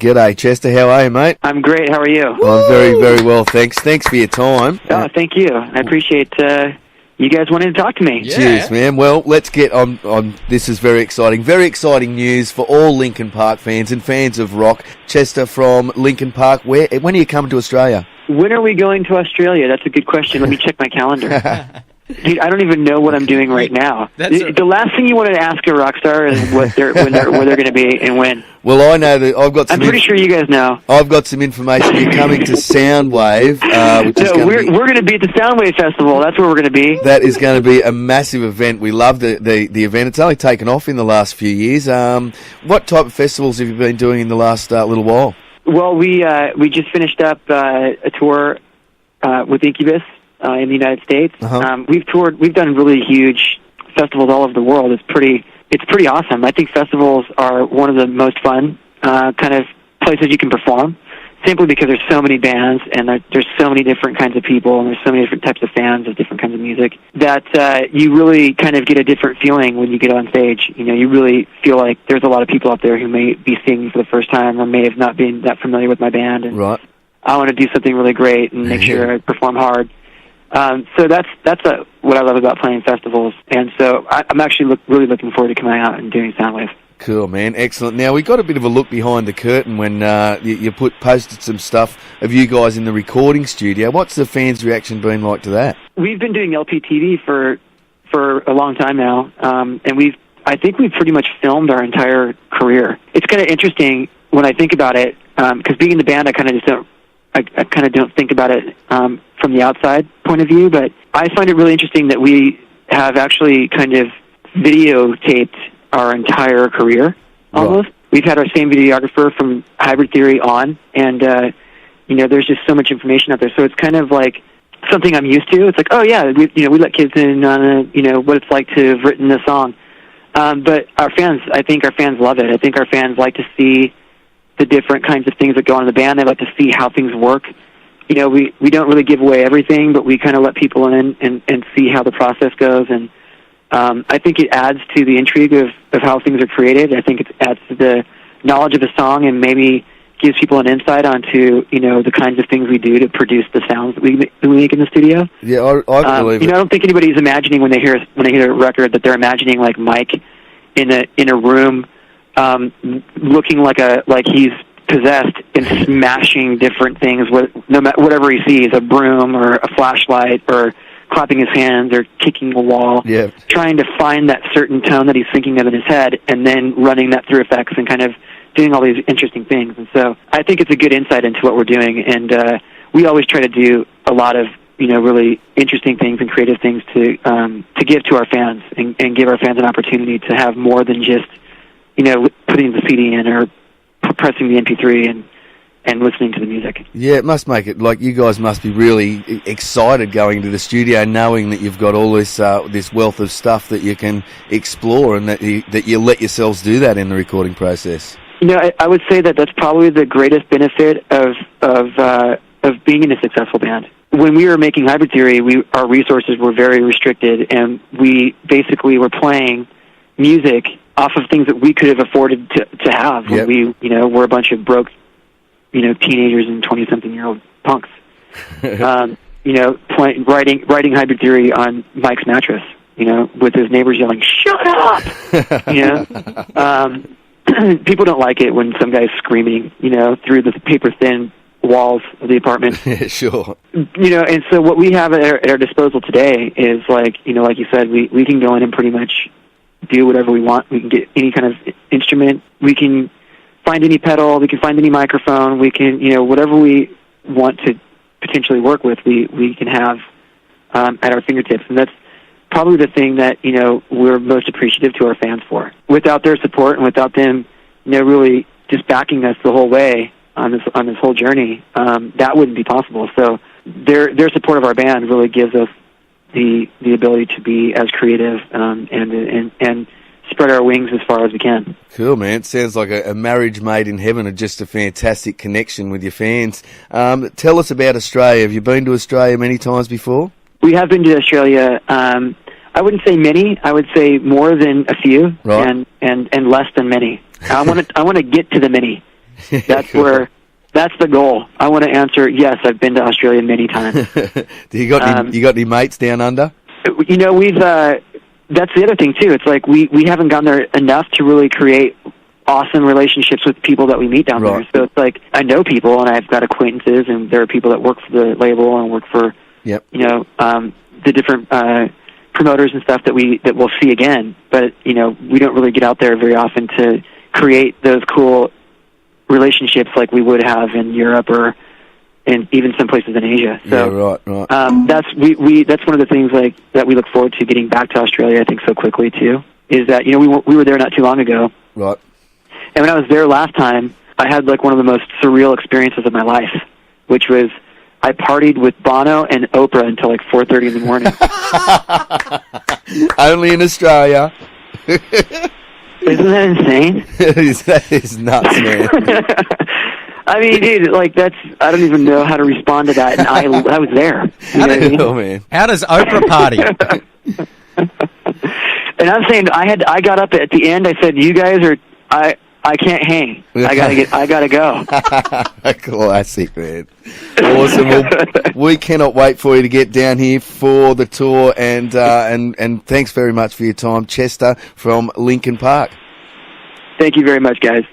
G'day, Chester. How are you, mate? I'm great. How are you? I'm very, very well, thanks. Thanks for your time. Oh, thank you. I appreciate you guys wanting to talk to me. Yeah. Cheers, man. Well, let's get on. This is very exciting. Very exciting news for all Linkin Park fans and fans of rock. Chester from Linkin Park. When are you coming to Australia? When are we going to Australia? That's a good question. Let me check my calendar. Dude, I don't even know what I'm doing right now. The last thing you want to ask a rock star is where they're going to be and when. Well, I know that I've got. I'm pretty sure you guys know. I've got some information. You're coming to Soundwave. We're going to be at the Soundwave Festival. That's where we're going to be. That is going to be a massive event. We love the event. It's only taken off in the last few years. What type of festivals have you been doing in the last little while? Well, we just finished up a tour with Incubus. In the United States. We've done really huge festivals all over the world. It's pretty awesome. I think festivals are one of the most fun kind of places you can perform, simply because there's so many bands and there's so many different kinds of people and there's so many different types of fans of different kinds of music that you really kind of get a different feeling when you get on stage. You know, you really feel like there's a lot of people out there who may be singing for the first time or may have not been that familiar with my band. And right. I want to do something really great and make sure I perform hard. So that's what I love about playing festivals, and so I'm actually really looking forward to coming out and doing Soundwave. Cool, man. Excellent. Now, we got a bit of a look behind the curtain when you posted some stuff of you guys in the recording studio. What's the fans' reaction been like to that? We've been doing LPTV for a long time now, and I think we've pretty much filmed our entire career. It's kind of interesting when I think about it, because being in the band, I kind of don't think about it from the outside point of view, but I find it really interesting that we have actually kind of videotaped our entire career, almost. Right. We've had our same videographer from Hybrid Theory on, and, there's just so much information out there, so it's kind of like something I'm used to. It's like, oh yeah, we let kids in on, what it's like to have written this song. But I think our fans love it. I think our fans like to see the different kinds of things that go on in the band. They like to see how things work. We don't really give away everything, but we kind of let people in and see how the process goes. And I think it adds to the intrigue of how things are created. I think it adds to the knowledge of the song and maybe gives people an insight onto, the kinds of things we do to produce the sounds that we make in the studio. Yeah, I believe it. I don't think anybody's imagining when they hear a record that they're imagining like Mike in a room looking like he's possessed and smashing different things, whatever he sees, a broom or a flashlight or clapping his hands or kicking a wall, trying to find that certain tone that he's thinking of in his head and then running that through effects and kind of doing all these interesting things. And so I think it's a good insight into what we're doing, and we always try to do a lot of really interesting things and creative things to give to our fans and give our fans an opportunity to have more than just putting the CD in or pressing the MP3 and listening to the music. Yeah, it must make it like you guys must be really excited going into the studio, knowing that you've got all this wealth of stuff that you can explore, and that you let yourselves do that in the recording process. I would say that that's probably the greatest benefit of being in a successful band. When we were making Hybrid Theory, our resources were very restricted, and we basically were playing music off of things that we could have afforded to have when we, were a bunch of broke, teenagers and 20-something-year-old punks. Writing Hybrid Theory on Mike's mattress, with his neighbors yelling, "Shut up!" People don't like it when some guy's screaming, through the paper-thin walls of the apartment. Yeah, sure. And so what we have at our disposal today is like you said, we can go in and pretty much do whatever we want. We can get any kind of instrument. We can find any pedal. We can find any microphone. We can, whatever we want to potentially work with, we can have at our fingertips. And that's probably the thing that, we're most appreciative to our fans for. Without their support and without them, really just backing us the whole way on this whole journey, that wouldn't be possible. So their support of our band really gives us the ability to be as creative and spread our wings as far as we can. Cool, man. It sounds like a marriage made in heaven, and just a fantastic connection with your fans. Tell us about Australia. Have you been to Australia many times before? We have been to Australia. I wouldn't say many. I would say more than a few, right. and less than many. I want to get to the many. That's Cool. that's the goal. I want to answer, yes, I've been to Australia many times. Do you got any mates down under? You know, that's the other thing too. It's like we haven't gone there enough to really create awesome relationships with people that we meet down Right. there. So it's like I know people and I've got acquaintances, and there are people that work for the label and work for Yep. the different promoters and stuff that we'll see again. But we don't really get out there very often to create those cool relationships like we would have in Europe or in even some places in Asia. So right. that's one of the things like that we look forward to getting back to Australia, I think, so quickly too. Is that we were there not too long ago, Right. and when I was there last time, I had like one of the most surreal experiences of my life, which was I partied with Bono and Oprah until like 4:30 in the morning. Only in Australia. Isn't that insane? That is nuts, man. I mean, dude, like I don't even know how to respond to that, and I was there. You know what I mean? Oh, man. How does Oprah party? And I'm saying I got up at the end. I said, "You guys are I can't hang. I gotta go." Classic, man. Awesome. Well, we cannot wait for you to get down here for the tour, and thanks very much for your time, Chester from Linkin Park. Thank you very much, guys.